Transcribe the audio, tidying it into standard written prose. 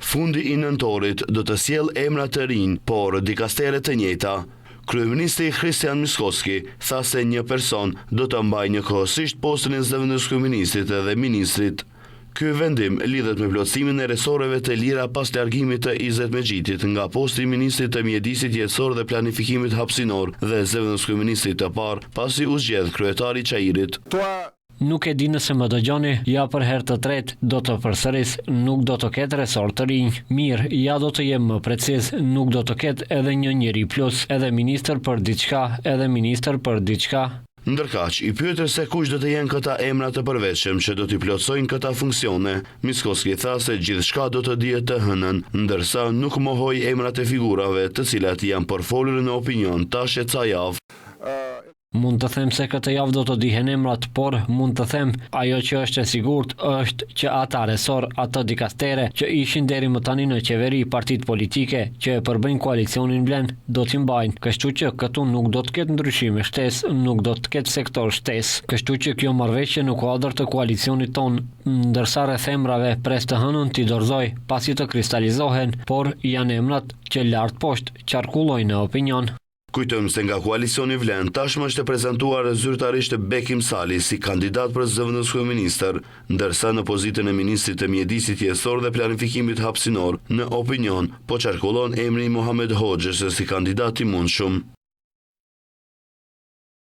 Fundi i nëntorit do të sjell emra të rinj, por dikastere të njëjta. Kryeministri Kristian Mickoski tha se një person do të mbajë njëkohësisht postin e zëvendëskryeministrit dhe ministrit. Ky vendim lidhet me plotësimin e resoreve të lira pas largimit të Izet Mexhitit nga posti i ministrit të mjedisit jetësor dhe planifikimit hapësinor dhe zëvendëskryeministrit të parë pasi u zgjedh kryetari i Çajirit. Nuk e di nëse më dëgjoni, ja për herë të tretë do të përsëris, nuk do të ketë resort të rinj. Mirë, ja do të jem më preciz, nuk do të ketë edhe një njeri plus, edhe ministër për diçka, edhe ministër për diçka. Ndërkaq, i pyetur se kush do të jenë këta emra të përveçshëm që do t'i plotësojnë këta funksione, Mickoski tha se gjithçka do të dihet të hënën, ndërsa nuk mohoi emrat e figurave të cilat janë përfolur në opinion tash e ca javë. Mund të them se këtë javë do të dihen emrat, por mund të them ajo që është e sigurt është që ata resor, ato dikastere që ishin deri më tani në qeveri, partitë politike që e përbëjnë koalicionin blen, do t'i mbajnë. Kështu që këtu nuk do të ketë ndryshime shtesë, nuk do të ketë sektor shtesë. Kështu që kjo marrëveshje në kuadër të koalicionit ton, ndërsa rreth emrave pres të hënën t'i dorëzoj pasi të kristalizohen, por janë emrat që lart poshtë qarkullojnë në opinion. Kujtojmë se nga koalicioni Vlen tashmë është prezantuar zyrtarisht Bekim Sali si kandidat për zëvendëskryeministër, ndërsa në pozitën e ministrit të mjedisit jetësor dhe planifikimit hapësinor, në opinion po qarkullon emri Muhamet Hoxhës si kandidat i mundshëm.